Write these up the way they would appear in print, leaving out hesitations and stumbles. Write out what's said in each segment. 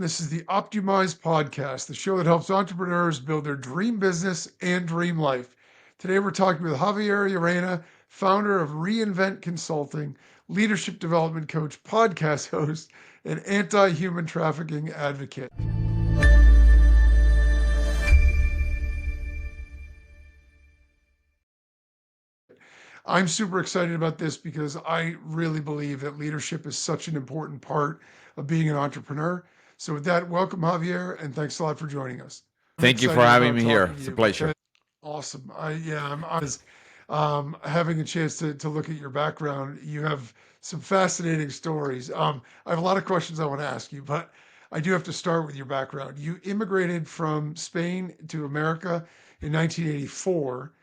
This is the optYOUmize podcast, the show that helps entrepreneurs build their dream business and dream life. Today, we're talking with Javier Llerena, founder of Reinvent Consulting, leadership development coach, podcast host, and anti human trafficking advocate. I'm super excited about this because I really believe that leadership is such an important part of being an entrepreneur. So, with that, welcome, Javier, and thanks a lot for joining us. I'm Thank you for excited having about me here. talking to It's a you pleasure. because awesome. I was having a chance to look at your background. You have some fascinating stories. I have a lot of questions I want to ask you, but I do have to start with your background. You immigrated from Spain to America in 1984,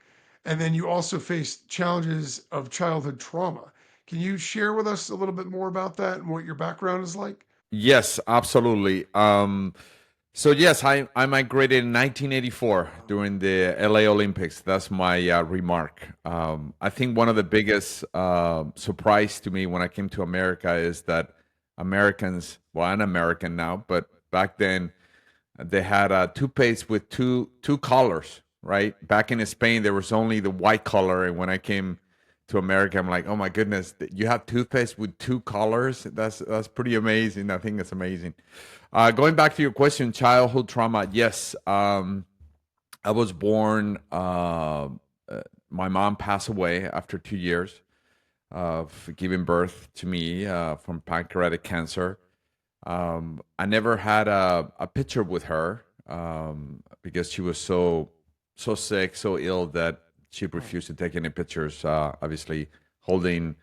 and then you also faced challenges of childhood trauma. Can you share with us a little bit more about that and what your background is like? Yes, absolutely. So yes, I migrated in 1984 during the LA Olympics. That's my remark. I think one of the biggest surprise to me when I came to America is that Americans, well, I'm American now, but back then they had toothpaste with two colors, right? Back in Spain, there was only the white color, and when I came to America, I'm like, oh my goodness, you have toothpaste with two colors. That's pretty amazing. I think it's amazing. Going back to your question, childhood trauma. Yes, I was born. My mom passed away after 2 years of giving birth to me from pancreatic cancer. I never had a picture with her because she was so sick, so ill that she Oh, refused to take any pictures. Obviously, holding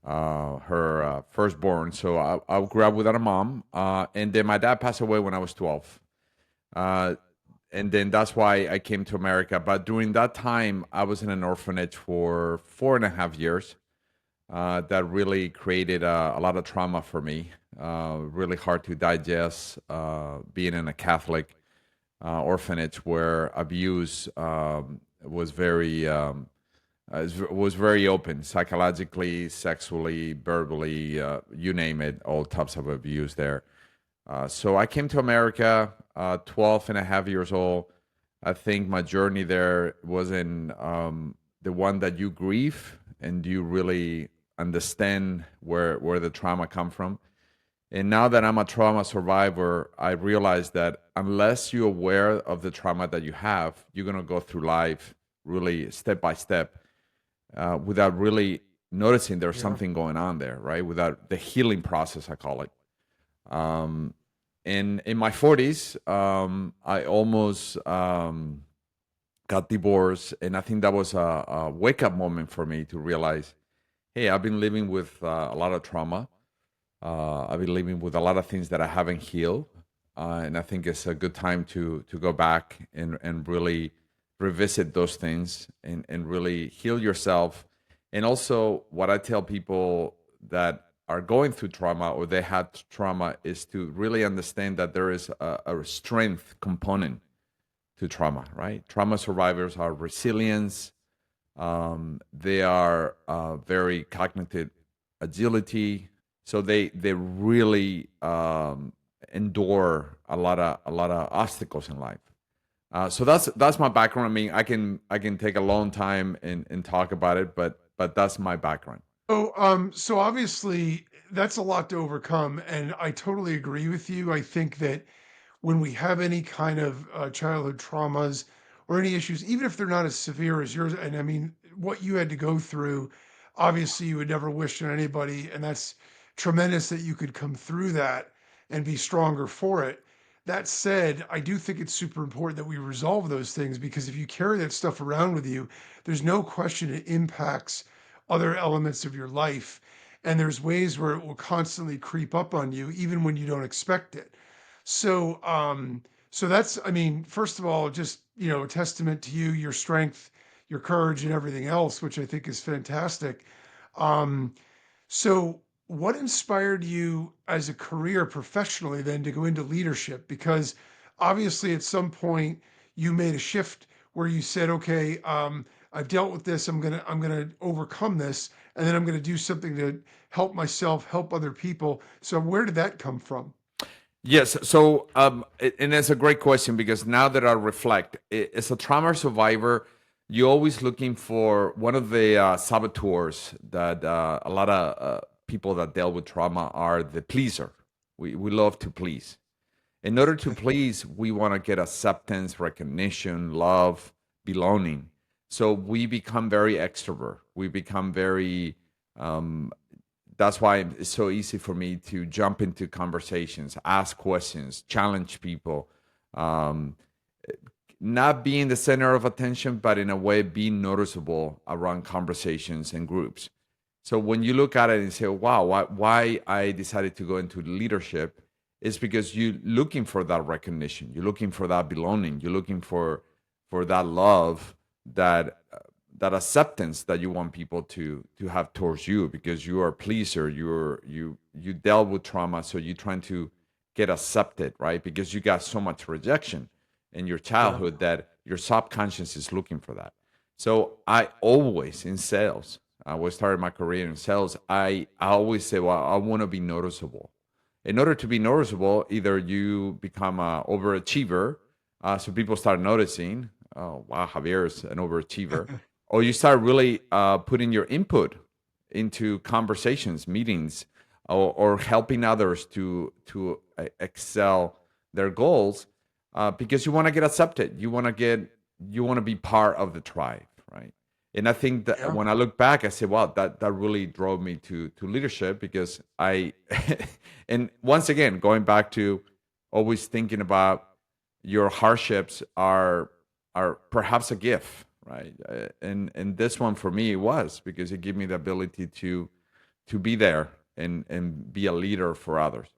her firstborn. So I grew up without a mom, and then my dad passed away when I was 12. Uh, and then that's why I came to America. But during that time, I was in an orphanage for 4.5 years. That really created a lot of trauma for me. Really hard to digest being in a Catholic orphanage where abuse was was very open, psychologically, sexually, verbally, you name it, all types of abuse there. So I came to America, 12 and a half years old. I think my journey there wasn't the one that you grieve and you really understand where the trauma come from. And now that I'm a trauma survivor, I realize that unless you're aware of the trauma that you have, you're going to go through life really step by step without really noticing there's yeah. something going on there, right? Without the healing process, I call it. Um, in my 40s, I almost got divorced, and I think that was a wake up moment for me to realize, hey, I've been living with a lot of trauma. I've been living with a lot of things that I haven't healed, and I think it's a good time to go back and really revisit those things and really heal yourself. And also, what I tell people that are going through trauma or they had trauma is to really understand that there is a strength component to trauma. Right? Trauma survivors are resilient. They are very cognitive agility, so they really endure a lot of obstacles in life. So that's my background. I mean, I can take a long time and talk about it, but that's my background. So obviously that's a lot to overcome, and I totally agree with you. I think that when we have any kind of childhood traumas or any issues, even if they're not as severe as yours, and I mean, what you had to go through, obviously you would never wish on anybody, and that's tremendous that you could come through that and be stronger for it. That said, I do think it's super important that we resolve those things because if you carry that stuff around with you, there's no question it impacts other elements of your life. And there's ways where it will constantly creep up on you, even when you don't expect it. So, so that's, I mean, first of all, just, a testament to you, your strength, your courage, and everything else, which I think is fantastic. Um, so, what inspired you as a career professionally then to go into leadership? Because obviously, at some point, you made a shift where you said, "Okay, I've dealt with this. I'm gonna overcome this, and then I'm gonna do something to help myself, help other people." So, where did that come from? Yes. So, and that's a great question because now that I reflect, as a trauma survivor, you're always looking for one of the saboteurs that a lot of people that deal with trauma are the pleaser. We love to please. In order to please, we want to get acceptance, recognition, love, belonging. So we become very extrovert. We become very um, that's why it's so easy for me to jump into conversations, ask questions, challenge people, um, not being the center of attention, but in a way being noticeable around conversations and groups. So when you look at it and say, wow, why I decided to go into leadership is because you're looking for that recognition. You're looking for that belonging. You're looking for that love, that acceptance that you want people to have towards you because you are a pleaser. You dealt with trauma, so you're trying to get accepted, right? Because you got so much rejection in your Yeah. childhood that your subconscious is looking for that. So I always in sales, I was started my career in sales. I always say, well, I want to be noticeable. In order to be noticeable, either you become an overachiever, so people start noticing, oh wow, Javier is an overachiever, or you start really putting your input into conversations, meetings, or helping others to excel their goals because you want to get accepted. You want to be part of the tribe, right? And I think that Yeah. when I look back, I say, wow, that really drove me to leadership because I, and once again, going back to always thinking about your hardships are perhaps a gift, right? And this one for me was because it gave me the ability to be there and be a leader for others.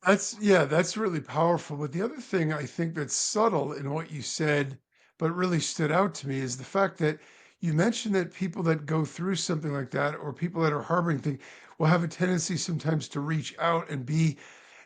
That's really powerful. But the other thing I think that's subtle in what you said, but really stood out to me is the fact that you mentioned that people that go through something like that or people that are harboring things will have a tendency sometimes to reach out and be.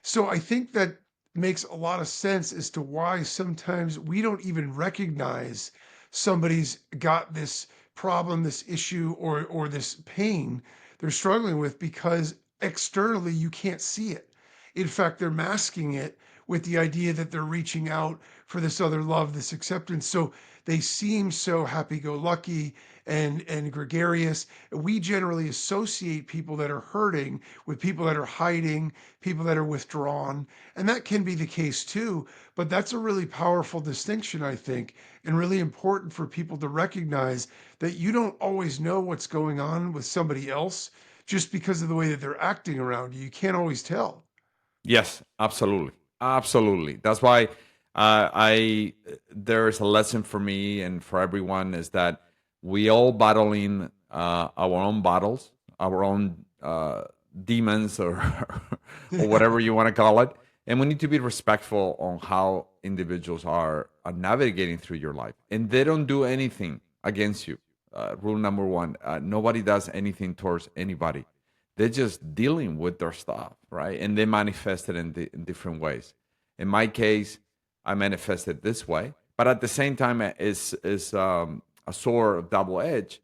So I think that makes a lot of sense as to why sometimes we don't even recognize somebody's got this problem, this issue, or this pain they're struggling with because externally you can't see it. In fact, they're masking it with the idea that they're reaching out for this other love, this acceptance. So they seem so happy-go-lucky and gregarious. We generally associate people that are hurting with people that are hiding, people that are withdrawn, and that can be the case too. But that's a really powerful distinction, I think, and really important for people to recognize that you don't always know what's going on with somebody else just because of the way that they're acting around you. You can't always tell. Yes, absolutely, absolutely. That's why I there's a lesson for me and for everyone is that we all battling our own battles, our own demons, or or Yeah. whatever you want to call it, and we need to be respectful on how individuals are navigating through your life, and they don't do anything against you. Rule number one: nobody does anything towards anybody. They're just dealing with their stuff, right? And they manifest it in different ways. In my case, I manifested this way, but at the same time, is a sword of double edge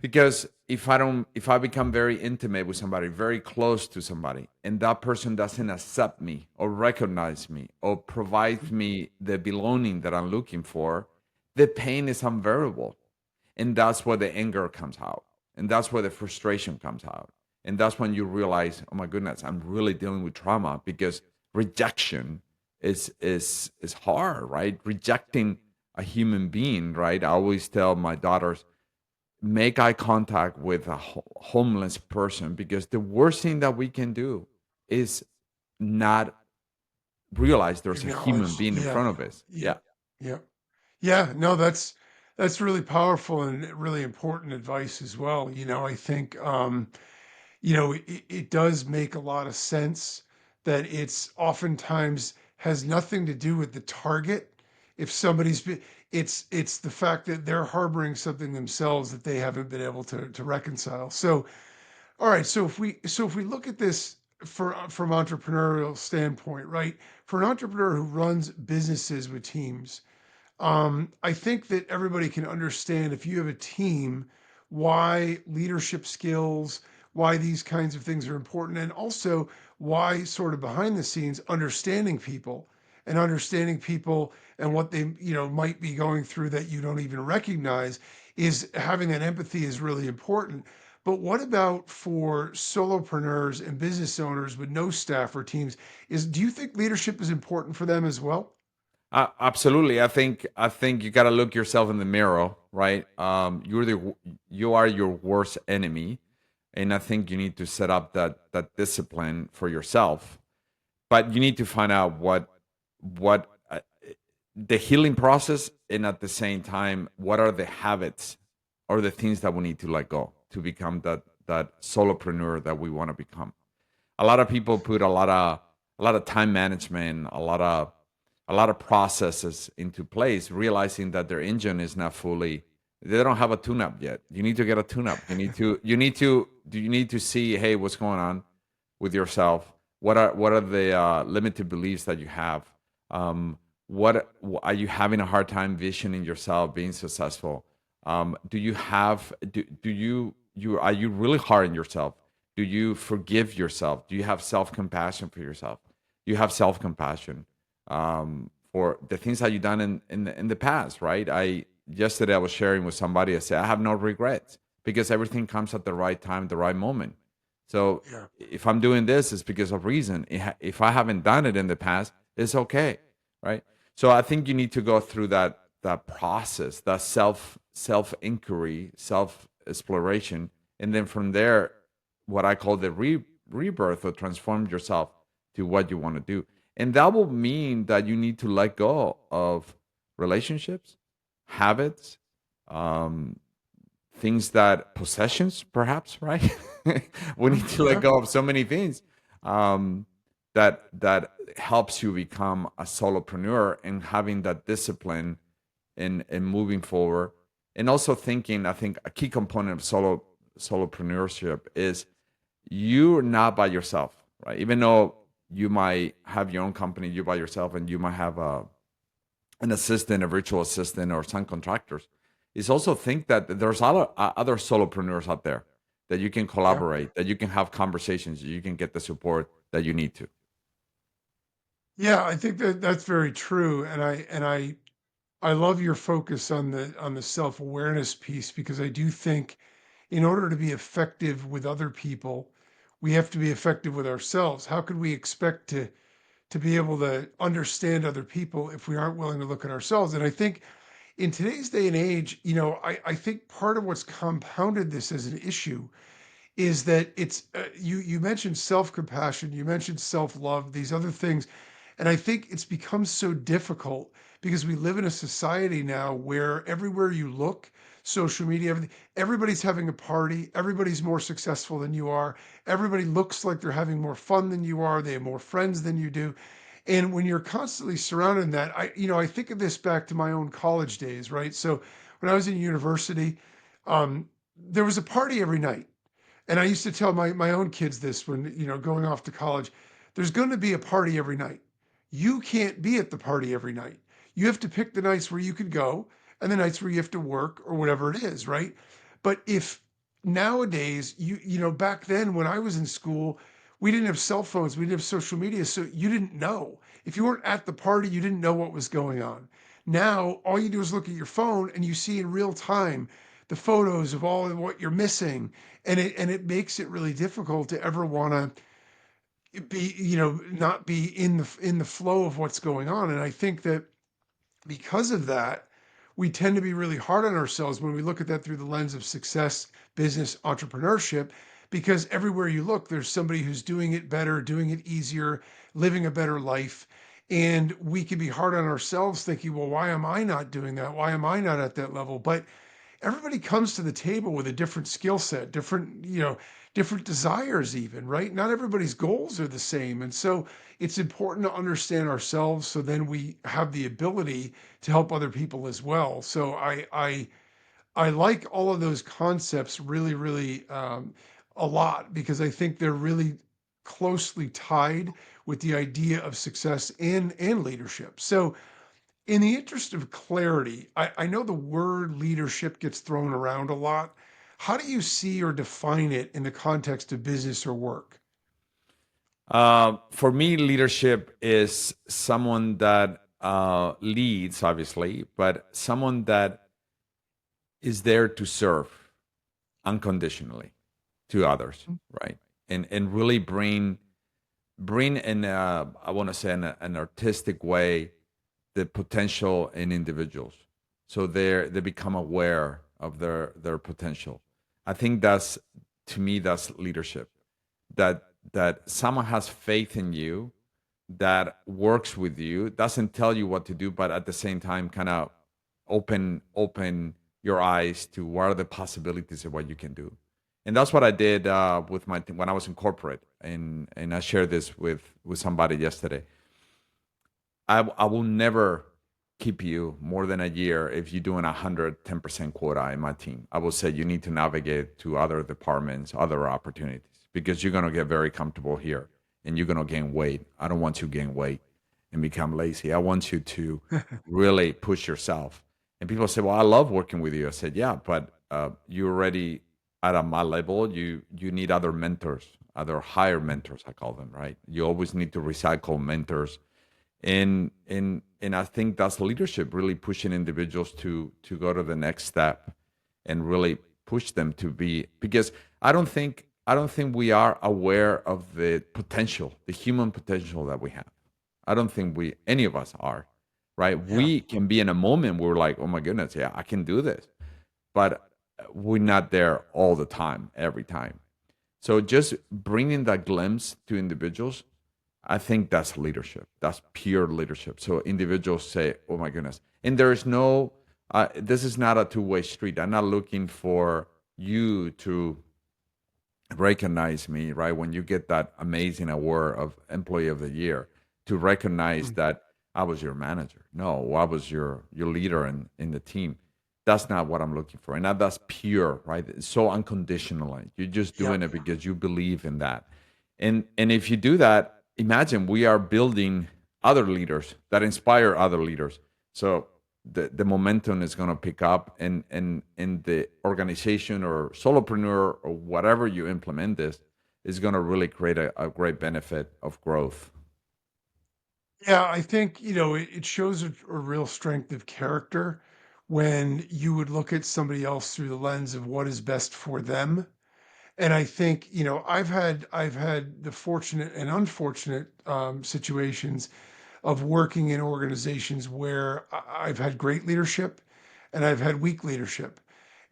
because if I become very intimate with somebody, very close to somebody, and that person doesn't accept me or recognize me or provide me the belonging that I'm looking for, the pain is unbearable. And that's where the anger comes out. And that's where the frustration comes out. And that's when you realize, oh my goodness, I'm really dealing with trauma because rejection is hard, right? Rejecting a human being, right? I always tell my daughters, make eye contact with a homeless person because the worst thing that we can do is not realize there's a human Acknowledge. being in Yeah. front of us. Yeah. Yeah. Yeah. Yeah. No, that's really powerful and really important advice as well. I think it does make a lot of sense that it's oftentimes has nothing to do with the target. If it's the fact that they're harboring something themselves that they haven't been able to reconcile. So, all right, so if we look at this from entrepreneurial standpoint, right? For an entrepreneur who runs businesses with teams, I think that everybody can understand if you have a team, why leadership skills, why these kinds of things are important, and also why sort of behind the scenes understanding people and what they, might be going through that you don't even recognize, is having that empathy is really important. But what about for solopreneurs and business owners with no staff or teams? Do you think leadership is important for them as well? Absolutely. I think you got to look yourself in the mirror, right? You are your worst enemy, and I think you need to set up that discipline for yourself. But you need to find out what the healing process, and at the same time, what are the habits or the things that we need to let go to become that solopreneur that we want to become. A lot of people put a lot of time management, a lot of processes into place, realizing that their engine is not fully. They don't have a tune-up yet. You need to get a tune-up. You need to see, hey, what's going on with yourself? What are the limited beliefs that you have? What are you having a hard time visioning yourself being successful? Do you are you really hard on yourself? Do you forgive yourself? Do you have self compassion for yourself? Do you have self compassion for the things that you've done in the past? Right. Yesterday I was sharing with somebody. I said I have no regrets because everything comes at the right time, the right moment. So Yeah. if I'm doing this, it's because of reason. If I haven't done it in the past, it's okay, right? So I think you need to go through that process, that self inquiry, self exploration, and then from there, what I call the rebirth, or transform yourself to what you want to do, and that will mean that you need to let go of relationships, habits, um, things that possessions, perhaps, right? We Mhm. need to let Yeah. go of so many things um, that helps you become a solopreneur, and having that discipline in moving forward, and also thinking. I think a key component of solopreneurship is you're not by yourself, right? Even though you might have your own company, you're by yourself, and you might have an assistant, a virtual assistant, or some contractors. Is also think that there's other solopreneurs out there that you can Yeah. collaborate, that you can have conversations, you can get the support that you need to. Yeah, I think that that's very true, and I love your focus on the self-awareness piece, because I do think in order to be effective with other people, we have to be effective with ourselves. How could we expect to be able to understand other people if we aren't willing to look at ourselves? And I think in today's day and age, I think part of what's compounded this as an issue is that you mentioned self-compassion, you mentioned self-love, these other things, and I think it's become so difficult because we live in a society now where everywhere you look, social media, everything, everybody's having a party, everybody's more successful than you are, everybody looks like they're having more fun than you are, they have more friends than you do. And when you're constantly surrounded in that, I think of this back to my own college days, right? So when I was in university, there was a party every night. And I used to tell my own kids this when, going off to college, there's going to be a party every night. You can't be at the party every night. You have to pick the nights where you could go and the nights where you have to work or whatever it is, right? But if nowadays, back then when I was in school, we didn't have cell phones, we didn't have social media, so you didn't know. If you weren't at the party, you didn't know what was going on. Now, all you do is look at your phone and you see in real time the photos of all of what you're missing, and it makes it really difficult to ever want to be, not be in the flow of what's going on. And I think that because of that, we tend to be really hard on ourselves when we look at that through the lens of success, business, entrepreneurship, because everywhere you look, there's somebody who's doing it better, doing it easier, living a better life. And we can be hard on ourselves thinking, well, why am I not doing that? Why am I not at that level? But everybody comes to the table with a different skill set, different desires even, right? Not everybody's goals are the same. And so it's important to understand ourselves so then we have the ability to help other people as well. So I like all of those concepts really, really a lot, because I think they're really closely tied with the idea of success and leadership. So in the interest of clarity, I know the word leadership gets thrown around a lot. How do you see or define it in the context of business or work? For me, leadership is someone that leads, obviously, but someone that is there to serve unconditionally to others, right? And really bring in I want to say in an artistic way the potential in individuals, so they become aware of their potential. I think that's, to me, that's leadership. That someone has faith in you, that works with you, doesn't tell you what to do, but at the same time kind of open your eyes to what are the possibilities of what you can do. And that's what I did with my when I was in corporate, and I shared this with somebody yesterday. I will never keep you more than a year if you're doing 110% quota in my team. I will say you need to navigate to other departments, other opportunities, because you're going to get very comfortable here and you're going to gain weight. I don't want you to gain weight and become lazy. I want you to really push yourself. And people say, well, I love working with you. I said, yeah, but you're already at my level. You need other mentors, other higher mentors, I call them, right? You always need to recycle mentors, and I think that's leadership, really pushing individuals to go to the next step and really push them to be, because I don't think we are aware of the potential, the human potential that we have. I don't think we any of us are, right? Yeah. We can be in a moment where we're like, oh my goodness, yeah, I can do this, but we're not there all the time, every time. So just bringing that glimpse to individuals, I think that's leadership. That's pure leadership. So individuals say, "Oh my goodness," and there is no. This is not a two-way street. I'm not looking for you to recognize me, right? When you get that amazing award of Employee of the Year, to recognize Mm. that I was your manager. No, I was your leader in the team. That's not what I'm looking for. And that's pure, right? It's so unconditional. You're just Yep. doing it because you believe in that. And if you do that, imagine we are building other leaders that inspire other leaders. So the momentum is going to pick up, and the organization or solopreneur or whatever you implement this is going to really create a great benefit of growth. Yeah, I think, it shows a real strength of character when you would look at somebody else through the lens of what is best for them. And I think, I've had the fortunate and unfortunate situations of working in organizations where I've had great leadership and I've had weak leadership.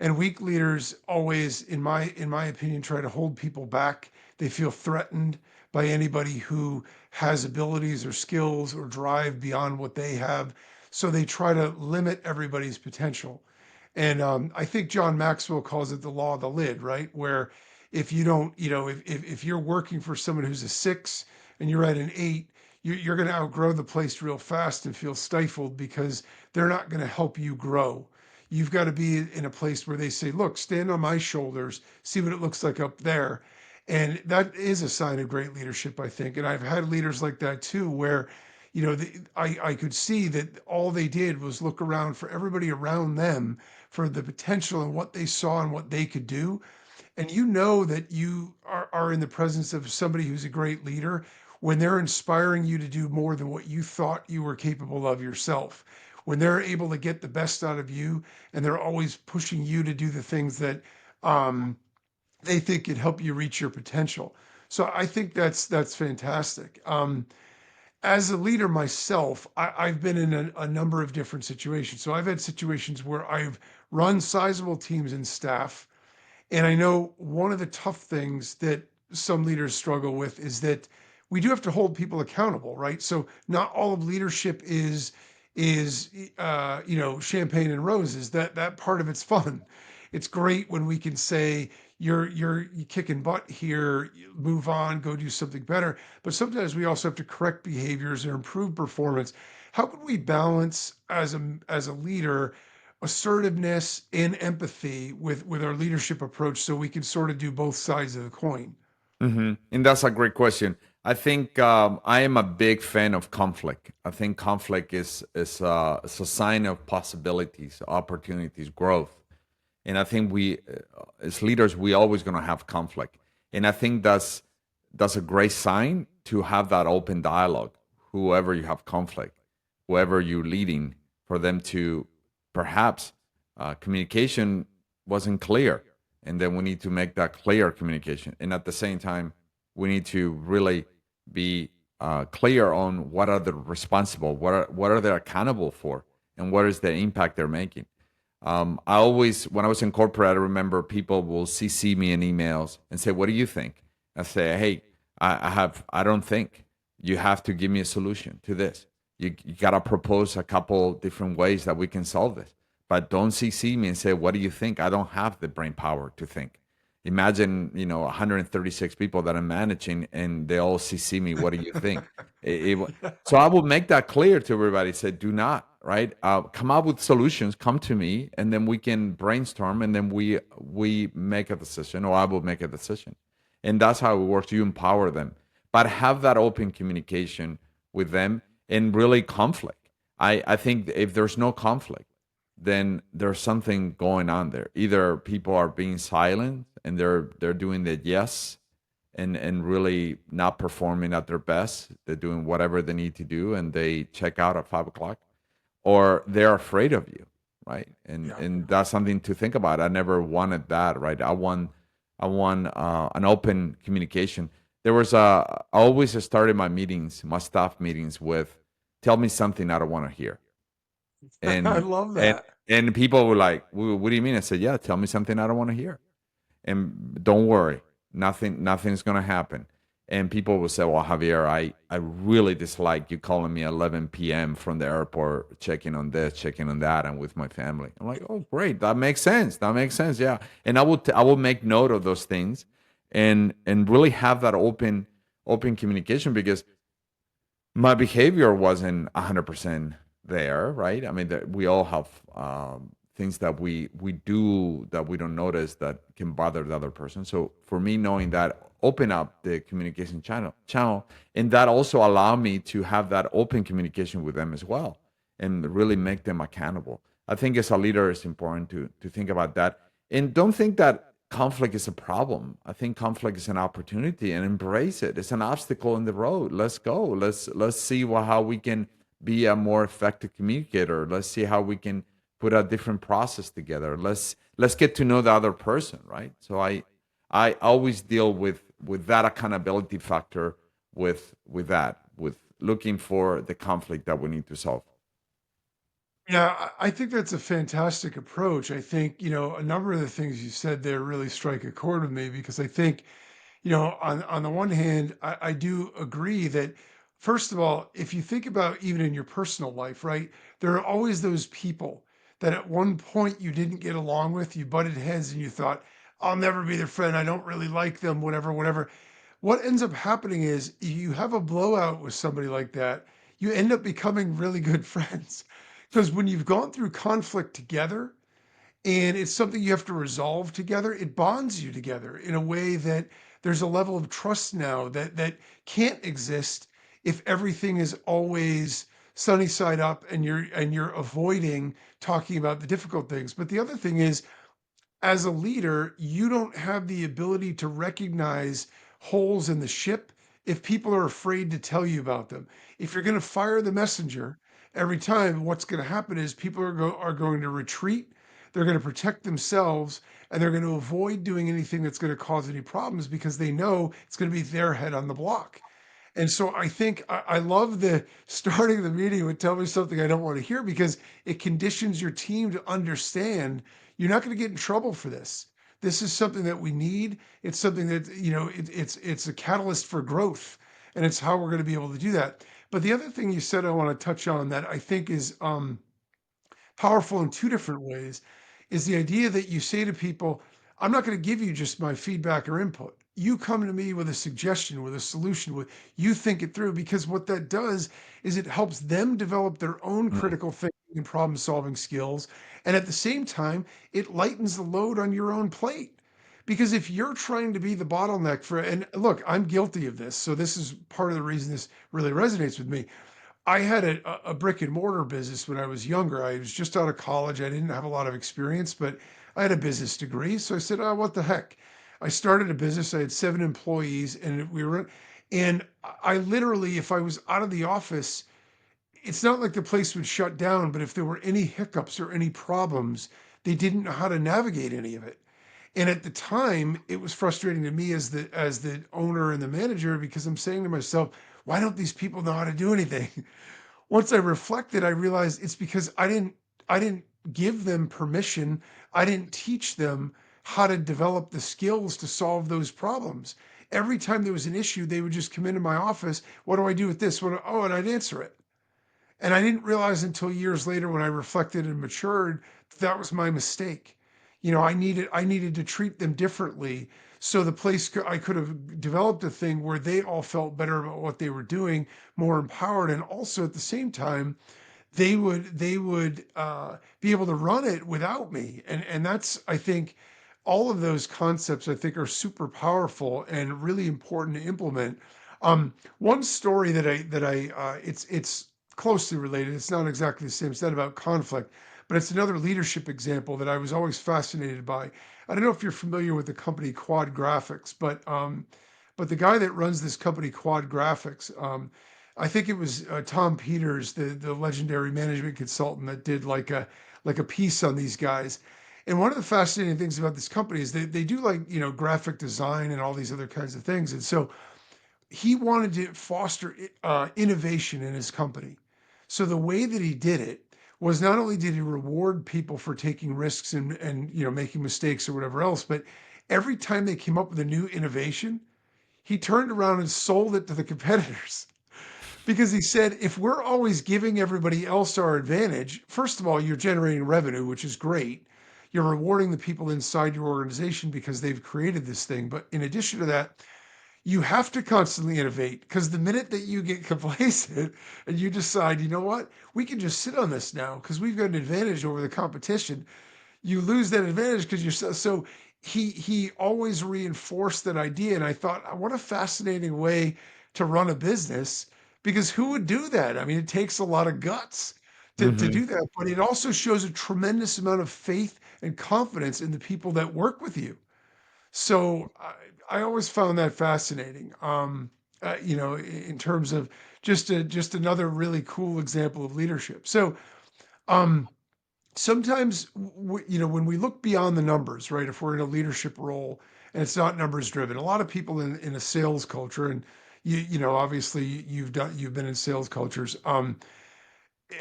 And weak leaders always, in my opinion, try to hold people back. They feel threatened by anybody who has abilities or skills or drive beyond what they have. So they try to limit everybody's potential. And I think John Maxwell calls it the law of the lid, right? Where if you don't, if you're working for someone who's a 6 and you're at an 8, you're going to outgrow the place real fast and feel stifled because they're not going to help you grow. You've got to be in a place where they say, look, stand on my shoulders, see what it looks like up there. And that is a sign of great leadership, I think. And I've had leaders like that too, where, I could see that all they did was look around for everybody around them for the potential and what they saw and what they could do. And you know that you are in the presence of somebody who's a great leader when they're inspiring you to do more than what you thought you were capable of yourself. When they're able to get the best out of you and they're always pushing you to do the things that um, they think could help you reach your potential. So I think that's fantastic. As a leader myself, I've been in a number of different situations. So I've had situations where I've run sizable teams and staff, and I know one of the tough things that some leaders struggle with is that we do have to hold people accountable, right? So not all of leadership is champagne and roses. That part of it's fun. It's great when we can say you're kicking butt here, move on, go do something better. But sometimes we also have to correct behaviors or improve performance. How can we balance as a leader assertiveness and empathy with our leadership approach so we can sort of do both sides of the coin? And that's a great question. I think I am a big fan of conflict. I think conflict is a sign of possibilities, opportunities, growth. And I think we, as leaders, we always going to have conflict. And I think that's a great sign to have that open dialogue, whoever you have conflict, whoever you're leading, for them to perhaps communication wasn't clear. And then we need to make that clear communication. And at the same time, we need to really be clear on what are they responsible, what are they accountable for, and what is the impact they're making. I always, when I was in corporate, I remember people will CC me in emails and say, "What do you think?" I say, "Hey, I don't think. You have to give me a solution to this. You gotta propose a couple different ways that we can solve this. But don't CC me and say, what do you think? I don't have the brain power to think. Imagine, 136 people that I'm managing, and they all CC me. What do you think? So I will make that clear to everybody. Say, do not, right? Come up with solutions. Come to me, and then we can brainstorm, and then we make a decision, or I will make a decision, and that's how it works. You empower them, but have that open communication with them, and really conflict. I think if there's no conflict, then there's something going on there. Either people are being silent and they're doing the yes, and really not performing at their best. They're doing whatever they need to do, and they check out at 5 o'clock, or they're afraid of you, right? And Yeah. and that's something to think about. I never wanted that, right? I want an open communication. I always started my meetings, my staff meetings, with, "Tell me something I don't want to hear." I and love and that. and people were like, What do you mean?" I said, "Yeah, tell me something I don't want to hear, and don't worry, nothing's gonna happen." And people will say, "Well, Javier, I really dislike you calling me 11 p.m. from the airport, checking on this, checking on that, and with my family." I'm like, "Oh, great, that makes sense. That makes sense, yeah." And I will make note of those things, and really have that open communication, because my behavior wasn't 100% there, right? I mean, that we all have things that we do that we don't notice that can bother the other person. So for me, knowing that, open up the communication channel, and that also allow me to have that open communication with them as well, and really make them accountable. I think as a leader, it's important to think about that, and don't think that conflict is a problem. I think conflict is an opportunity, and embrace it. It's an obstacle in the road. Let's go. Let's see how we can be a more effective communicator. Let's see how we can put a different process together. Let's get to know the other person, right? So I always deal with that accountability factor, with looking for the conflict that we need to solve. Yeah, I think that's a fantastic approach. I think, a number of the things you said there really strike a chord with me because I think, on the one hand, I do agree that, first of all, if you think about even in your personal life, right, there are always those people that at one point you didn't get along with, you butted heads and you thought, I'll never be their friend. I don't really like them, whatever, whatever. What ends up happening is you have a blowout with somebody like that, you end up becoming really good friends. Because when you've gone through conflict together, and it's something you have to resolve together, it bonds you together in a way that there's a level of trust now that can't exist if everything is always sunny side up and you're avoiding talking about the difficult things. But the other thing is, as a leader, you don't have the ability to recognize holes in the ship if people are afraid to tell you about them. If you're going to fire the messenger every time, what's going to happen is people are going to retreat, they're going to protect themselves, and they're going to avoid doing anything that's going to cause any problems because they know it's going to be their head on the block. And so I think I love the starting the meeting with tell me something I don't want to hear because it conditions your team to understand you're not going to get in trouble for this. This is something that we need. It's something that, it's a catalyst for growth, and it's how we're going to be able to do that. But the other thing you said I want to touch on that I think is powerful in two different ways is the idea that you say to people, I'm not going to give you just my feedback or input. You come to me with a suggestion, with a solution, with you think it through, because what that does is it helps them develop their own Mm. critical thinking and problem solving skills. And at the same time, it lightens the load on your own plate. Because if you're trying to be the bottleneck for, and look, I'm guilty of this. So this is part of the reason this really resonates with me. I had a brick and mortar business when I was younger. I was just out of college. I didn't have a lot of experience, but I had a business degree. So I said, oh, what the heck? I started a business. I had 7 employees, and we were. And I literally, if I was out of the office, it's not like the place would shut down, but if there were any hiccups or any problems, they didn't know how to navigate any of it. And at the time, it was frustrating to me as the owner and the manager because I'm saying to myself, why don't these people know how to do anything? Once I reflected, I realized it's because I didn't give them permission. I didn't teach them how to develop the skills to solve those problems. Every time there was an issue, they would just come into my office. What do I do with this? Oh, and I'd answer it. And I didn't realize until years later when I reflected and matured that was my mistake. I needed to treat them differently. So the place I could have developed a thing where they all felt better about what they were doing, more empowered, and also at the same time they would be able to run it without me. And that's, I think, all of those concepts I think are super powerful and really important to implement. One story that I it's closely related. It's not exactly the same. It's not about conflict, but it's another leadership example that I was always fascinated by. I don't know if you're familiar with the company Quad Graphics, but the guy that runs this company Quad Graphics, I think it was Tom Peters, the legendary management consultant that did like a piece on these guys. And one of the fascinating things about this company is they do like, graphic design and all these other kinds of things. And so he wanted to foster innovation in his company. So the way that he did it was not only did he reward people for taking risks and making mistakes or whatever else, but every time they came up with a new innovation, he turned around and sold it to the competitors. Because he said, if we're always giving everybody else our advantage, first of all, you're generating revenue, which is great. You're rewarding the people inside your organization because they've created this thing. But in addition to that, you have to constantly innovate because the minute that you get complacent and you decide, you know what, we can just sit on this now because we've got an advantage over the competition, you lose that advantage because you're so he always reinforced that idea. And I thought, what a fascinating way to run a business, because who would do that? I mean, it takes a lot of guts to Hmm. do that, but it also shows a tremendous amount of faith and confidence in the people that work with you. So I always found that fascinating. In terms of just another really cool example of leadership. So um, sometimes when we look beyond the numbers, right? If we're in a leadership role and it's not numbers driven, a lot of people in a sales culture, and obviously you've been in sales cultures.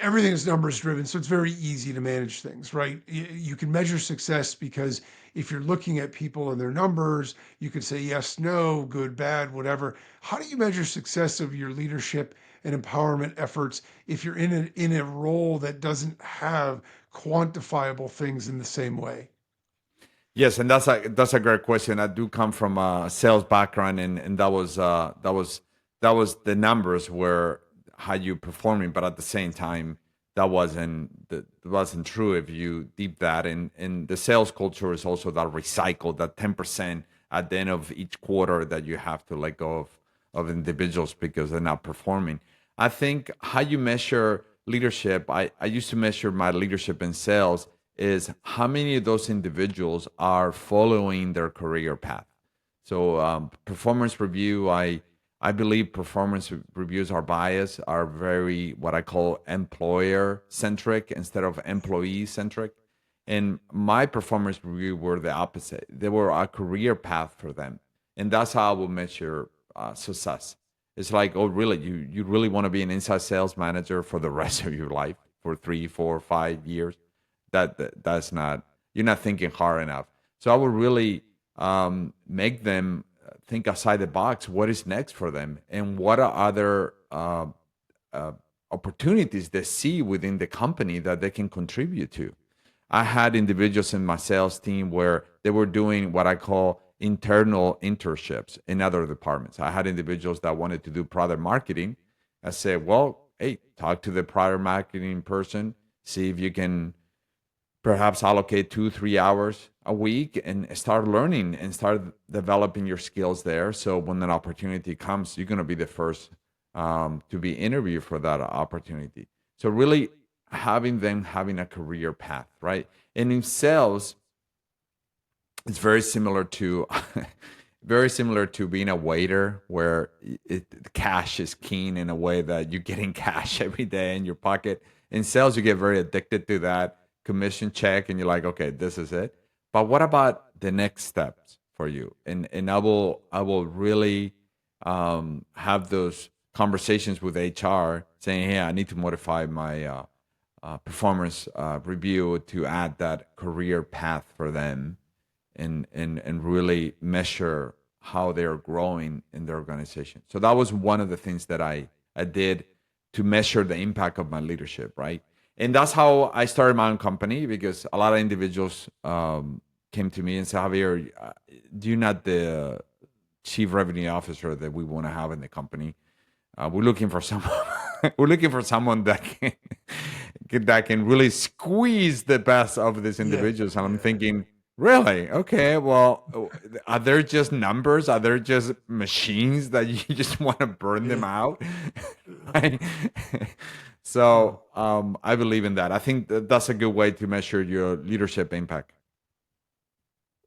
Everything is numbers driven, so it's very easy to manage things, right? You can measure success because if you're looking at people and their numbers, you can say yes, no, good, bad, whatever. How do you measure success of your leadership and empowerment efforts if you're in a role that doesn't have quantifiable things in the same way? Yes, and that's a great question. I do come from a sales background, and that was the numbers were how you performing, but at the same time, that wasn't true if you deep that. And the sales culture is also that recycle that 10% at the end of each quarter that you have to let go of individuals because they're not performing. I think how you measure leadership. I used to measure my leadership in sales is how many of those individuals are following their career path. So performance review, I believe performance reviews are biased, are very what I call employer centric instead of employee centric. And my performance review were the opposite. They were a career path for them, and that's how I will measure success. It's like, oh, really? You really want to be an inside sales manager for the rest of your life for 3, 4, 5 years? That's not, you're not thinking hard enough. So I would really make them think outside the box. What is next for them, and what are other uh, opportunities they see within the company that they can contribute to. I had individuals in my sales team where they were doing what I call internal internships in other departments. I had individuals that wanted to do product marketing. I said, well, hey, talk to the product marketing person, see if you can perhaps allocate 2 3 hours a week and start learning and start developing your skills there, so when an opportunity comes you're going to be the first to be interviewed for that opportunity. So really having them having a career path, right? And in sales it's very similar to very similar to being a waiter, where cash is king in a way that you're getting cash every day in your pocket. In sales, you get very addicted to that commission check, and you're like, okay, this is it. But what about the next steps for you? And I will really have those conversations with HR, saying, hey, I need to modify my performance review to add that career path for them, and really measure how they're growing in their organization. So that was one of the things that I did to measure the impact of my leadership, right? And that's how I started my own company, because a lot of individuals came to me and said, Javier, do you not the chief revenue officer that we want to have in the company? We're looking for someone. We're looking for someone that can really squeeze the best of these Yeah, individuals. And I'm yeah, thinking, really? Okay, well, are there just numbers? Are there just machines that you just want to burn them yeah. out? Right? Oh. So I believe in that. I think that's a good way to measure your leadership impact.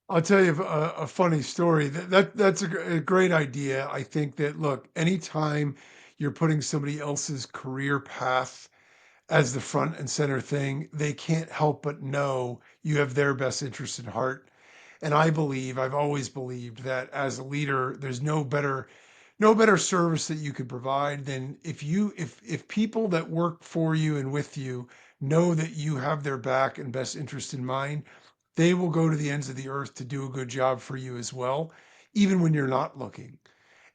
I'll tell you a funny story. That's a great idea. I think that, look, anytime you're putting somebody else's career path as the front and center thing, they can't help but know you have their best interest at heart. And I've always believed that as a leader, there's no better service that you could provide than if people that work for you and with you know that you have their back and best interest in mind, they will go to the ends of the earth to do a good job for you as well, even when you're not looking.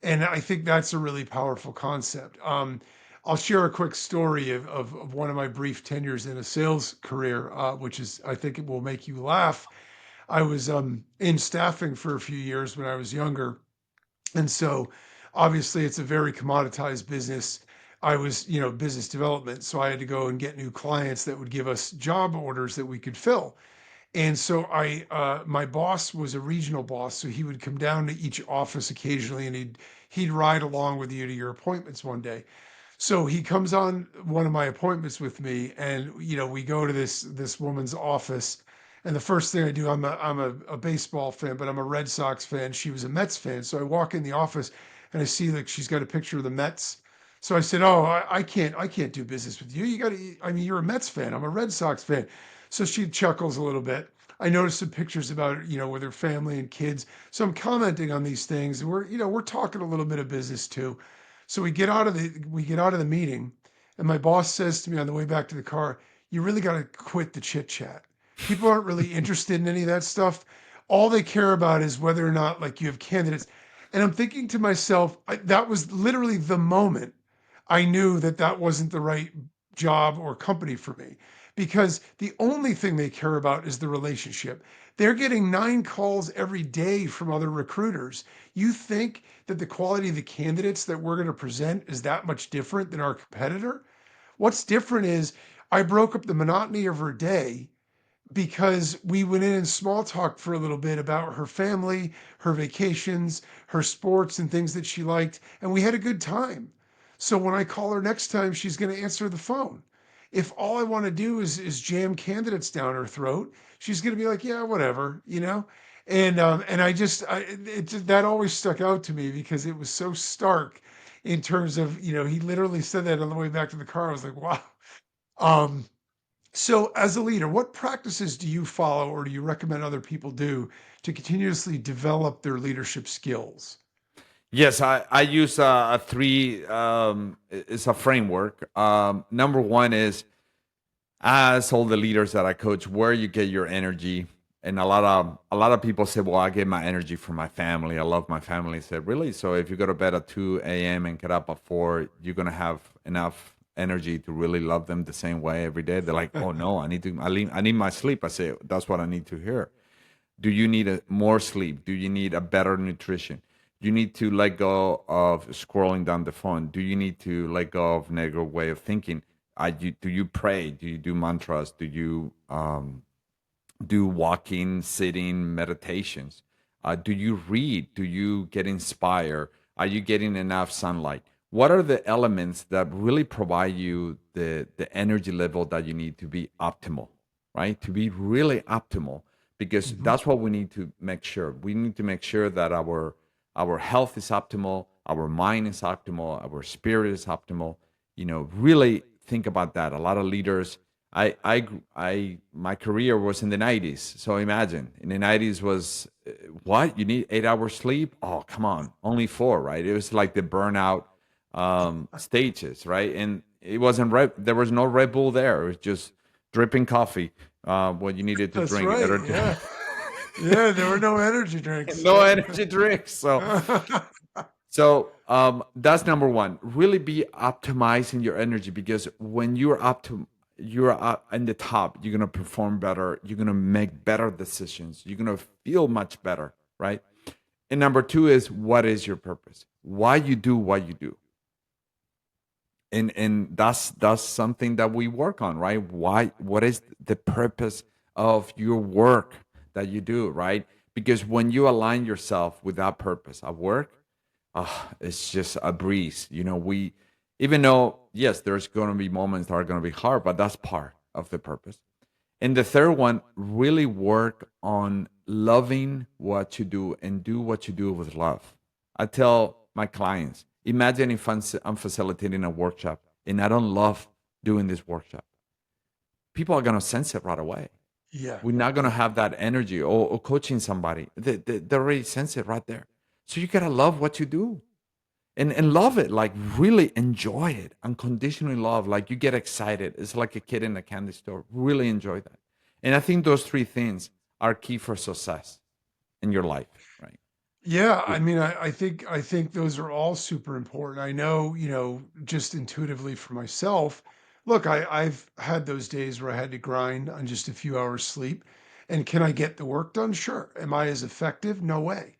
And I think that's a really powerful concept. I'll share a quick story of one of my brief tenures in a sales career, which is, I think it will make you laugh. I was in staffing for a few years when I was younger. And so obviously it's a very commoditized business. I was, business development. So I had to go and get new clients that would give us job orders that we could fill. And so my boss was a regional boss, so he would come down to each office occasionally, and he'd ride along with you to your appointments one day. So he comes on one of my appointments with me, and we go to this woman's office, and the first thing I do, I'm a baseball fan, but I'm a Red Sox fan. She was a Mets fan, so I walk in the office and I see like she's got a picture of the Mets. So I said, "Oh, I can't do business with you. You got to. I mean, you're a Mets fan. I'm a Red Sox fan." So she chuckles a little bit. I noticed some pictures about with her family and kids. So I'm commenting on these things, and we're talking a little bit of business too. So we get out of the meeting, and my boss says to me on the way back to the car, "You really got to quit the chit chat. People aren't really interested in any of that stuff. All they care about is whether or not like you have candidates." And I'm thinking to myself, that was literally the moment I knew that that wasn't the right job or company for me, because the only thing they care about is the relationship. They're getting 9 calls every day from other recruiters. You think that the quality of the candidates that we're going to present is that much different than our competitor? What's different is I broke up the monotony of her day because we went in and small talked for a little bit about her family, her vacations, her sports, and things that she liked, and we had a good time. So when I call her next time, she's going to answer the phone. If all I want to do is jam candidates down her throat, she's going to be like, "Yeah, whatever." And that always stuck out to me because it was so stark in terms of he literally said that on the way back to the car. I was like, wow. Um, so, as a leader, what practices do you follow or do you recommend other people do to continuously develop their leadership skills? Yes, I use a three. It's a framework. Number one is, as all the leaders that I coach, where you get your energy. And a lot of people say, "Well, I get my energy from my family. I love my family." I said, "Really? So if you go to bed at 2 a.m. and get up at 4, you're gonna have enough energy to really love them the same way every day?" They're like, "Oh no, I need my sleep." I say, "That's what I need to hear." Do you need more sleep? Do you need a better nutrition? You need to let go of scrolling down the phone. Do you need to let go of negative way of thinking? Do you pray? Do you do mantras? Do you do walking, sitting, meditations? Do you read? Do you get inspired? Are you getting enough sunlight? What are the elements that really provide you the energy level that you need to be optimal, right? To be really optimal, because Mhm. that's what we need to make sure. We need to make sure that our our health is optimal, our mind is optimal, our spirit is optimal. Really think about that. A lot of leaders. My career was in the 90s, so imagine in the 90s was what you need 8 hours sleep. Oh, come on, only four, right? It was like the burnout stages, right? And it wasn't there was no Red Bull there. It was just dripping coffee, what you needed to That's drink in order right. to Yeah. Yeah. There were no energy drinks. no Yep. energy drinks. So that's number one. Really be optimizing your energy, because when you're up in the top, you're gonna perform better. You're gonna make better decisions. You're gonna feel much better, right? And number two is, what is your purpose? Why you do what you do? And that's something that we work on, right? What is the purpose of your work that you do, right? Because when you align yourself with that purpose at work, it's just a breeze. We, even though yes, there's going to be moments that are going to be hard, but that's part of the purpose. And the third one, really work on loving what you do and do what you do with love. I tell my clients, imagine if I'm facilitating a workshop and I don't love doing this workshop. People are going to sense it right away. Yeah. We're not going to Yeah. have that energy, or coaching somebody. They already sense it right there. So you got to love what you do, and love it, like really enjoy it, unconditionally love, like you get excited. It's like a kid in a candy store. Really enjoy that. And I think those three things are key for success in your life, right? Yeah, I mean, I think those are all super important. I know, just intuitively for myself. Look, I've had those days where I had to grind on just a few hours sleep. And can I get the work done? Sure. Am I as effective? No way.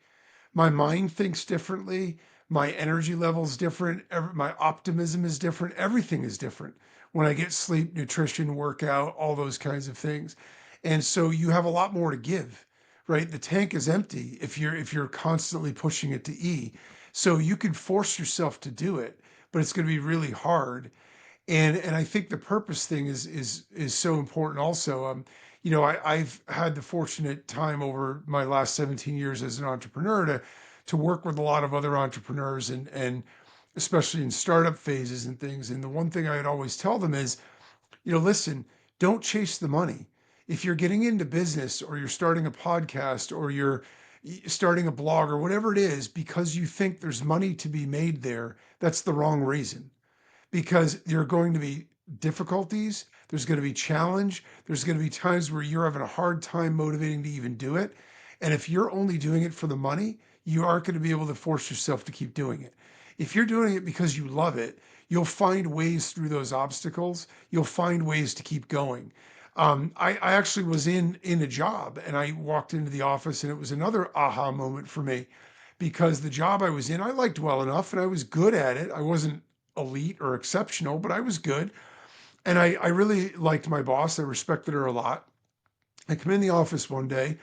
My mind thinks differently. My energy level is different. My optimism is different. Everything is different when I get sleep, nutrition, workout, all those kinds of things. And so you have a lot more to give, right? The tank is empty if you're constantly pushing it to E. So you can force yourself to do it, but it's going to be really hard. And I think the purpose thing is so important also. I've had the fortunate time over my last 17 years as an entrepreneur to work with a lot of other entrepreneurs and especially in startup phases and things. And the one thing I'd always tell them is, listen, don't chase the money. If you're getting into business or you're starting a podcast or you're starting a blog or whatever it is because you think there's money to be made there, that's the wrong reason, because there are going to be difficulties. There's going to be challenge. There's going to be times where you're having a hard time motivating to even do it. And if you're only doing it for the money, you aren't going to be able to force yourself to keep doing it. If you're doing it because you love it, you'll find ways through those obstacles. You'll find ways to keep going. I actually was in a job and I walked into the office and it was another aha moment for me because the job I was in, I liked well enough and I was good at it. I wasn't elite or exceptional, but I was good. And I really liked my boss. I respected her a lot. I come in the office one day.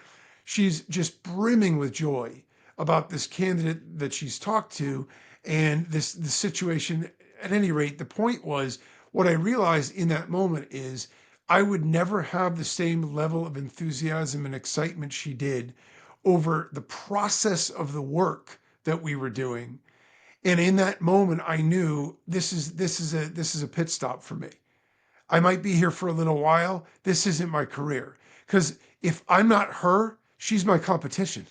She's just brimming with joy about this candidate that she's talked to and the situation. At any rate, the point was what I realized in that moment is I would never have the same level of enthusiasm and excitement she did over the process of the work that we were doing. And in that moment, I knew this is a pit stop for me. I might be here for a little while. This isn't my career. Because if I'm not her, she's my competition.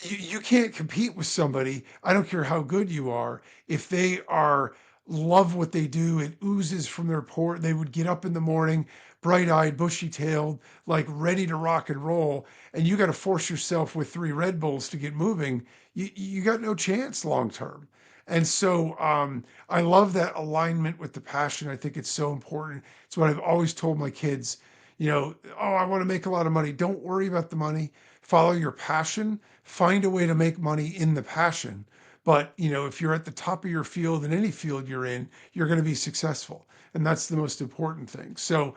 You can't compete with somebody. I don't care how good you are. If they are love what they do, it oozes from their pore. They would get up in the morning, bright-eyed, bushy-tailed, like ready to rock and roll. And you got to force yourself with 3 Red Bulls to get moving. You got no chance long term. And so I love that alignment with the passion. I think it's so important. It's what I've always told my kids. Oh, I want to make a lot of money. Don't worry about the money. Follow your passion. Find a way to make money in the passion. But if you're at the top of your field in any field you're in, you're going to be successful, and that's the most important thing. So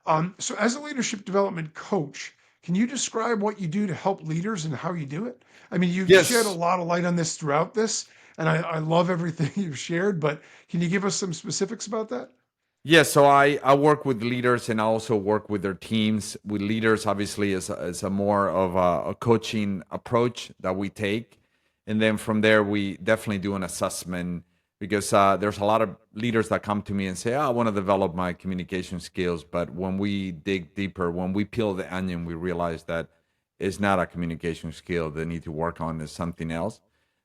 as a leadership development coach, can you describe what you do to help leaders and how you do it? I mean, you've shed a Yes. lot of light on this throughout this, and I love everything you've shared. But can you give us some specifics about that? Yes, so I work with leaders, and I also work with their teams. With leaders, obviously, is a more of a coaching approach that we take. And then from there, we definitely do an assessment because there's a lot of leaders that come to me and say, oh, I want to develop my communication skills. But when we dig deeper, when we peel the onion, we realize that it's not a communication skill they need to work on, is something else.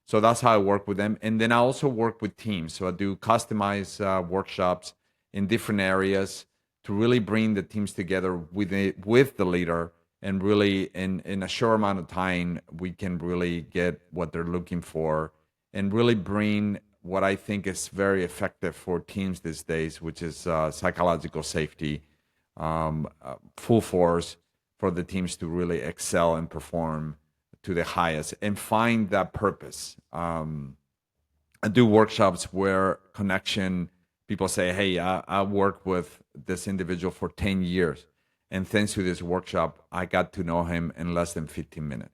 So that's how I work with them. And then I also work with teams. So I do customized workshops in different areas to really bring the teams together with the leader, and really in a short amount of time we can really get what they're looking for, and really bring what I think is very effective for teams these days, which is psychological safety, full force for the teams to really excel and perform to the highest and find that purpose. I do workshops where connection, people say, hey, I worked with this individual for 10 years. And thanks to this workshop, I got to know him in less than 15 minutes.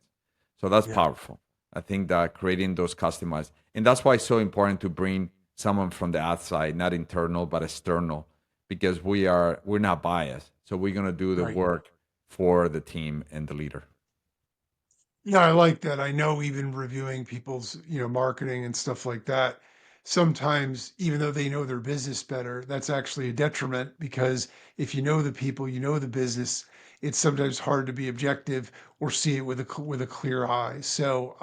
So that's Yeah. powerful. I think that creating those customized, and that's why it's so important to bring someone from the outside, not internal, but external, because we're not biased. So we're going to do the Right. work for the team and the leader. Yeah, I like that. I know even reviewing people's, marketing and stuff like that, sometimes even though they know their business better, that's actually a detriment because if you know the people, you know the business, it's sometimes hard to be objective or see it with a clear eye. So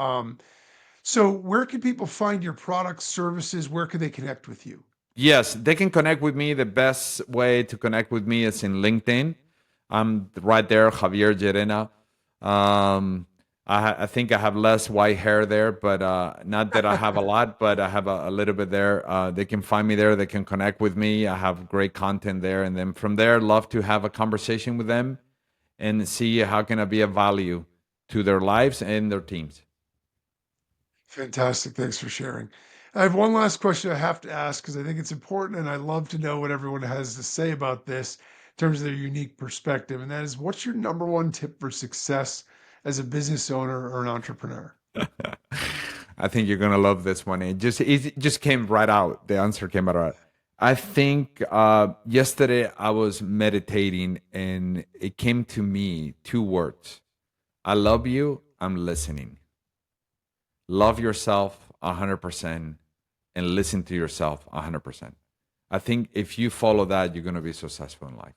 where can people find your products, services? Where can they connect with you? Yes, they can connect with me. The best way to connect with me is in LinkedIn. I'm right there, Javier Llerena. I think I have less white hair there, but not that I have a lot, but I have a little bit there. They can find me there. They can connect with me. I have great content there, and then from there, love to have a conversation with them and see how can I be of value to their lives and their teams. Fantastic. Thanks for sharing. I have one last question I have to ask because I think it's important and I love to know what everyone has to say about this in terms of their unique perspective. And that is, what's your number one tip for success as a business owner or an entrepreneur? I think you're gonna love this one. It just came right out. The answer came right out. I think yesterday I was meditating and it came to me two words. I love you. I'm listening. Love yourself 100% and listen to yourself 100%. I think if you follow that, you're gonna be successful in life.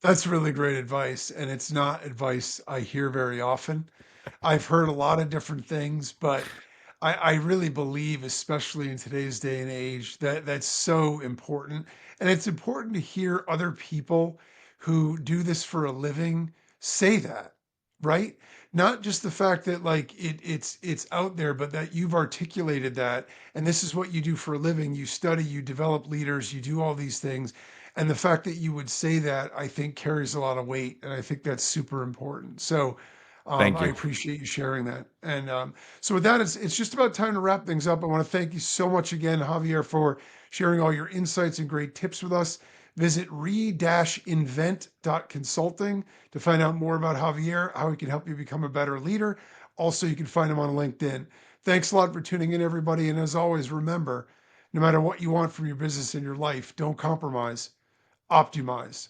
That's really great advice. And it's not advice I hear very often. I've heard a lot of different things, but I really believe, especially in today's day and age, that that's so important. And it's important to hear other people who do this for a living say that, right? Not just the fact that like it's out there, but that you've articulated that, and this is what you do for a living. You study, you develop leaders, you do all these things. And the fact that you would say that, I think carries a lot of weight. And I think that's super important. So Thank I you. appreciate you sharing that. And so with that, it's just about time to wrap things up. I want to thank you so much again, Javier, for sharing all your insights and great tips with us. Visit re-invent.consulting to find out more about Javier, how he can help you become a better leader. Also, you can find him on LinkedIn. Thanks a lot for tuning in, everybody. And as always, remember, no matter what you want from your business and your life, don't compromise, optimize.